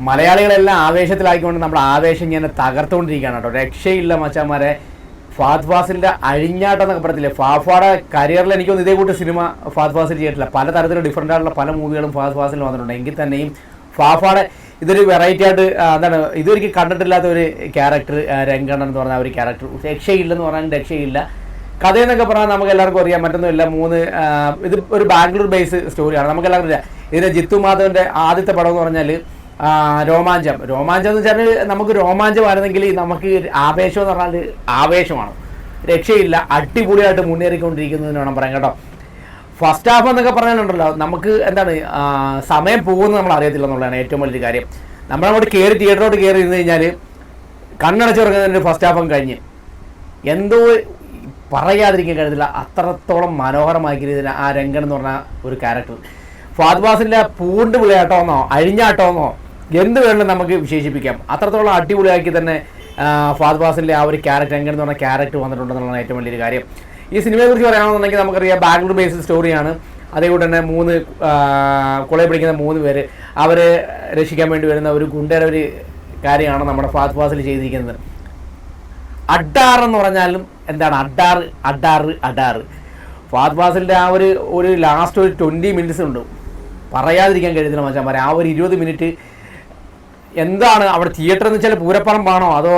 മലയാളികളെല്ലാം ആവേശത്തിലാക്കിക്കൊണ്ട് നമ്മുടെ ആവേശം ഇങ്ങനെ തകർത്തുകൊണ്ടിരിക്കുകയാണ് കേട്ടോ. രക്ഷയില്ല മച്ചാന്മാരെ. ഫഹദ് ഫാസിലിൻ്റെ അഴിഞ്ഞാട്ടം എന്നൊക്കെ പറയത്തില്ലേ, ഫാഫാടെ കരിയറിൽ എനിക്കൊന്നും ഇതേ കൂട്ട് സിനിമ ഫഹദ് ഫാസിൽ ചെയ്തിട്ടില്ല. പല തരത്തിലുള്ള ഡിഫറൻ്റ് ആയിട്ടുള്ള പല മൂവികളും ഫഹദ് ഫാസിൽ വന്നിട്ടുണ്ട്. എങ്കിൽ തന്നെയും ഫാഫാടെ ഇതൊരു വെറൈറ്റി ആയിട്ട് എന്താണ് ഇതൊരിക്കലും കണ്ടിട്ടില്ലാത്ത ഒരു ക്യാരക്ടർ, രംഗണ്ണൻ എന്ന് പറഞ്ഞ ഒരു ക്യാരക്ടർ രക്ഷയില്ലെന്ന് പറഞ്ഞാൽ രക്ഷയില്ല. കഥയെന്നൊക്കെ പറഞ്ഞാൽ നമുക്ക് എല്ലാവർക്കും അറിയാം, മറ്റൊന്നുമില്ല. ഇത് ഒരു ബാംഗ്ലൂർ ബേസ് സ്റ്റോറിയാണ്. നമുക്ക് എല്ലാവർക്കും അറിയാം. ഇതിന് ജിത്തു മാധവൻ്റെ ആദ്യത്തെ പടം എന്ന് പറഞ്ഞാൽ രോമാഞ്ചം എന്ന് വെച്ചാൽ നമുക്ക് രോമാഞ്ചമായിരുന്നെങ്കിൽ നമുക്ക് ആവേശം എന്ന് പറഞ്ഞാൽ ആവേശമാണ്. രക്ഷയില്ല, അടിപൊളിയായിട്ട് മുന്നേറിക്കൊണ്ടിരിക്കുന്നതിന് വേണം പറയാം കേട്ടോ. ഫസ്റ്റ് ഹാഫ് എന്നൊക്കെ പറഞ്ഞാലുണ്ടല്ലോ, നമുക്ക് എന്താണ് സമയം പോകുന്നത് നമ്മൾ അറിയത്തില്ല എന്നുള്ളതാണ് ഏറ്റവും വലിയൊരു കാര്യം. നമ്മളങ്ങോട്ട് തിയേറ്ററിലോട്ട് കയറി ഇരുന്ന് കഴിഞ്ഞാൽ കണ്ണടച്ച് തുറക്കുന്നതിൻ്റെ ഫസ്റ്റ് ഹാഫും കഴിഞ്ഞ് എന്തോ പറയാതിരിക്കാൻ കഴിയത്തില്ല. അത്രത്തോളം മനോഹരമാക്കിയതിന് ആ രംഗൻ എന്ന് പറഞ്ഞ ഒരു ക്യാരക്ടർ. ഫഹദ് ഫാസിലിൻ്റെ പൂണ്ട് വിളയാട്ടമെന്നോ അഴിഞ്ഞാട്ടമെന്നോ എന്ത് വേണമെങ്കിലും നമുക്ക് വിശേഷിപ്പിക്കാം. അത്രത്തോളം അടിപൊളിയാക്കി തന്നെ ഫഹദ് ഫാസിലിൻ്റെ ആ ഒരു ക്യാരക്ടർ രംഗൻ എന്ന് പറഞ്ഞ ക്യാരക്ടർ വന്നിട്ടുണ്ടെന്നുള്ളതാണ് ഏറ്റവും വലിയൊരു കാര്യം. ഈ സിനിമയെക്കുറിച്ച് പറയുകയാണെന്നുണ്ടെങ്കിൽ നമുക്കറിയാം, ബാംഗ്ലൂർ ബേസ്ഡ് സ്റ്റോറിയാണ്. അതേപോലെ തന്നെ 3 കൊളയെ പിടിക്കുന്ന 3 പേര് അവരെ രക്ഷിക്കാൻ വേണ്ടി വരുന്ന ഒരു ഗുണ്ടയുടെ ഒരു കാര്യമാണ് നമ്മുടെ ഫഹദ് ഫാസിൽ ചെയ്തിരിക്കുന്നത്. അഡാർ എന്ന് പറഞ്ഞാലും എന്താണ് അഡാർ ഫഹദ് ഫാസിലിൻ്റെ ആ ഒരു ലാസ്റ്റ് ഒരു 20 മിനിറ്റ്സ് ഉണ്ട്, പറയാതിരിക്കാൻ കഴിയത്തില്ല മച്ചാന്മാരെ. ആ ഒരു 20 മിനിറ്റ് എന്താണ് അവിടെ തിയേറ്റർ എന്ന് വെച്ചാൽ പൂരപ്പറമ്പാണോ അതോ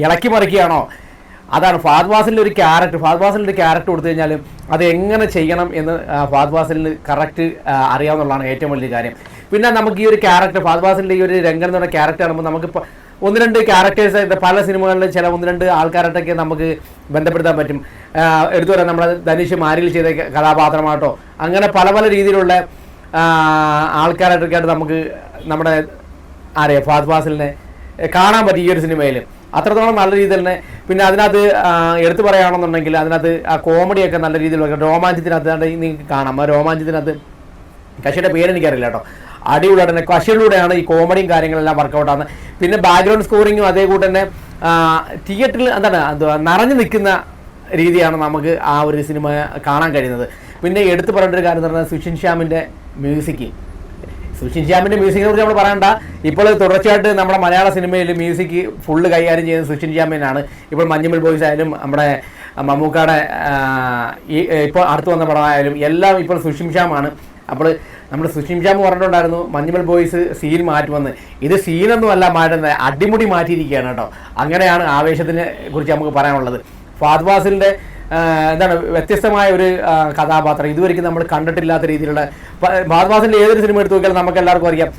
ഇളക്കി മറിക്കുകയാണോ? അതാണ് ഫഹദ് ഫാസിലിൻ്റെ ഒരു ക്യാരക്ടർ കൊടുത്തു കഴിഞ്ഞാൽ അത് എങ്ങനെ ചെയ്യണം എന്ന് ഫഹദ് ഫാസിലിന് കറക്റ്റ് അറിയാവുന്നതാണ് ഏറ്റവും വലിയ കാര്യം. പിന്നെ നമുക്ക് ഈ ഒരു ക്യാരക്ടർ ഫഹദ് ഫാസിലിൻ്റെ ഈ ഒരു രംഗൻ എന്ന് പറഞ്ഞ ക്യാരക്ടർ ആകുമ്പോൾ നമുക്കിപ്പോൾ 1-2 ക്യാരക്ടേഴ്സ് പല സിനിമകളിലും ചില 1-2 ആൾക്കാരായിട്ടൊക്കെ നമുക്ക് ബന്ധപ്പെടുത്താൻ പറ്റും. എടുത്തു പറയാം, നമ്മുടെ ധനുഷ് മാരിൽ ചെയ്ത കഥാപാത്രമായിട്ടോ അങ്ങനെ പല രീതിയിലുള്ള ആൾക്കാരായിട്ടൊക്കെ ആയിട്ട് നമുക്ക് നമ്മുടെ ഫഹദ് ഫാസിലിനെ കാണാൻ പറ്റും ഈ ഒരു സിനിമയിൽ. അത്രത്തോളം നല്ല രീതിയിൽ തന്നെ. പിന്നെ അതിനകത്ത് എടുത്തു പറയുകയാണെന്നുണ്ടെങ്കിൽ അതിനകത്ത് ആ കോമഡിയൊക്കെ നല്ല രീതിയിൽ രോമാഞ്ചത്തിനകത്ത് നിങ്ങൾക്ക് കാണാം. ആ രോമാഞ്ചത്തിനകത്ത് കക്ഷിയുടെ പേരെനിക്കറിയില്ല കേട്ടോ. അടിപൊളിയായിട്ട് തന്നെ കക്ഷിയിലൂടെയാണ് ഈ കോമഡിയും കാര്യങ്ങളെല്ലാം വർക്കൗട്ടാകുന്നത്. പിന്നെ ബാക്ക്ഗ്രൗണ്ട് സ്കോറിങ്ങും അതേ കൂട്ട് തന്നെ തിയേറ്ററിൽ നിറഞ്ഞു നിൽക്കുന്ന രീതിയാണ് നമുക്ക് ആ ഒരു സിനിമ കാണാൻ കഴിയുന്നത്. പിന്നെ എടുത്തു പറയേണ്ട ഒരു കാര്യം എന്ന് പറഞ്ഞാൽ സുഷിൻ ശ്യാമിൻ്റെ മ്യൂസിക്കിനെ കുറിച്ച് നമ്മൾ പറയണ്ട. ഇപ്പോൾ തുടർച്ചയായിട്ട് നമ്മുടെ മലയാള സിനിമയിൽ മ്യൂസിക് ഫുള്ള് കൈകാര്യം ചെയ്യുന്നത് സുഷിൻ ശ്യാമിനാണ്. ഇപ്പോൾ മഞ്ഞുമൽ ബോയ്സ് ആയാലും നമ്മുടെ മമ്മൂക്കാടെ ഇപ്പോൾ അടുത്ത് വന്ന പടമായാലും എല്ലാം ഇപ്പോൾ സുഷിൻ ശ്യാമാണ്. അപ്പോൾ നമ്മൾ സുഷിൻ ശ്യാം പറഞ്ഞിട്ടുണ്ടായിരുന്നു മഞ്ഞുമൽ ബോയ്സ് സീൻ മാറ്റുമെന്ന്. ഇത് സീനൊന്നുമല്ല മാറ്റുന്നത്, അടിമുടി മാറ്റിയിരിക്കുകയാണ് കേട്ടോ. അങ്ങനെയാണ് ആവേശത്തിനെ കുറിച്ച് നമുക്ക് പറയാനുള്ളത്. ഫഹദ് ഫാസിലിൻ്റെ വ്യത്യസ്തമായ ഒരു കഥാപാത്രം ഇതുവരെയ്ക്കും നമ്മൾ കണ്ടിട്ടില്ലാത്ത രീതിയിലുള്ള. ഫഹദ് ഫാസിലിൻ്റെ ഏതൊരു സിനിമ എടുത്തു നോക്കിയാലും നമുക്ക് എല്ലാവർക്കും അറിയാം,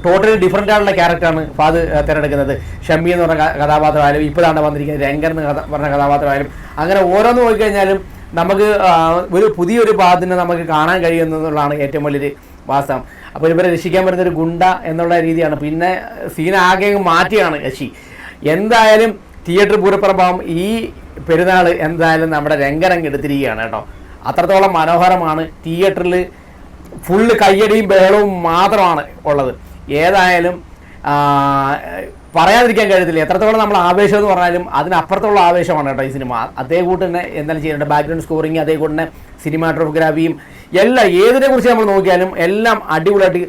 ടോട്ടലി ഡിഫറൻ്റ് ആയിട്ടുള്ള ക്യാരക്ടറാണ് ഫഹദ് തിരഞ്ഞെടുക്കുന്നത്. ഷമ്മി എന്ന് പറഞ്ഞ കഥാപാത്രമായാലും ഇപ്പോഴാണ് വന്നിരിക്കുന്നത് രംഗൻ എന്ന് പറഞ്ഞ കഥാപാത്രമായാലും അങ്ങനെ ഓരോന്ന് നോക്കിക്കഴിഞ്ഞാലും നമുക്ക് ഒരു പുതിയൊരു ഫഹദിനെ നമുക്ക് കാണാൻ കഴിയുമെന്നുള്ളതാണ് ഏറ്റവും വലിയൊരു വാസ്തവം. അപ്പോൾ ഇവരെ രക്ഷിക്കാൻ വരുന്നൊരു ഗുണ്ട എന്നുള്ള രീതിയാണ്. പിന്നെ സീനാകെ മാറ്റിയാണ് ശശി. എന്തായാലും തിയേറ്റർ പൂരപ്പറമ്പാകും ഈ പെരുന്നാൾ എന്തായാലും നമ്മുടെ രംഗരംഗ് എടുത്തിരിക്കുകയാണ് കേട്ടോ. അത്രത്തോളം മനോഹരമാണ്. തിയേറ്ററിൽ ഫുള്ള് കയ്യടിയും ബഹളവും മാത്രമാണ് ഉള്ളത്. ഏതായാലും പറയാതിരിക്കാൻ കഴിയത്തില്ല. എത്രത്തോളം നമ്മൾ ആവേശം എന്ന് പറഞ്ഞാലും അതിനപ്പുറത്തുള്ള ആവേശമാണ് കേട്ടോ ഈ സിനിമ. അതേ കൂട്ട് തന്നെ എന്തായാലും ചെയ്യുന്നുണ്ട്. ബാക്ക്ഗ്രൗണ്ട് സ്കോറിങ് അതേ കൂട്ട് തന്നെ സിനിമാറ്റോഗ്രാഫിയും എല്ലാം ഏതിനെക്കുറിച്ച് നമ്മൾ നോക്കിയാലും എല്ലാം അടിപൊളിയായിട്ട്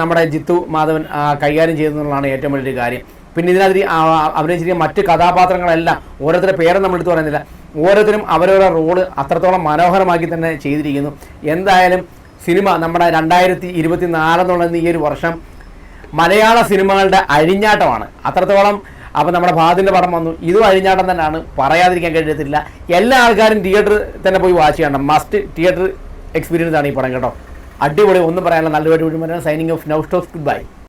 നമ്മുടെ ജിത്തു മാധവൻ കൈകാര്യം ചെയ്യുന്നതാണ് ഏറ്റവും വലിയൊരു കാര്യം. പിന്നെ ഇതിനകത്ത് അഭിനയിച്ചിരിക്കുന്ന മറ്റ് കഥാപാത്രങ്ങളെല്ലാം ഓരോരുത്തരുടെ പേരും നമ്മൾ എടുത്തു പറയുന്നില്ല, ഓരോരുത്തരും അവരവരുടെ റോള് അത്രത്തോളം മനോഹരമാക്കി തന്നെ ചെയ്തിരിക്കുന്നു. എന്തായാലും സിനിമ നമ്മുടെ 2024 എന്നുള്ള ഈ ഒരു വർഷം മലയാള സിനിമകളുടെ അഴിഞ്ഞാട്ടമാണ് അത്രത്തോളം. അപ്പോൾ നമ്മുടെ ഫഹദിൻ്റെ പടം വന്നു, ഇതും അഴിഞ്ഞാട്ടം തന്നെയാണ്, പറയാതിരിക്കാൻ കഴിയത്തില്ല. എല്ലാ ആൾക്കാരും തിയേറ്ററിൽ തന്നെ പോയി വാച്ച് ചെയ്യണം. മസ്റ്റ് തിയേറ്റർ എക്സ്പീരിയൻസ് ആണ് ഈ പടം കേട്ടോ. അടിപൊളി, ഒന്നും പറയാനുള്ള നല്ലൊരു signing off now stocks good bye.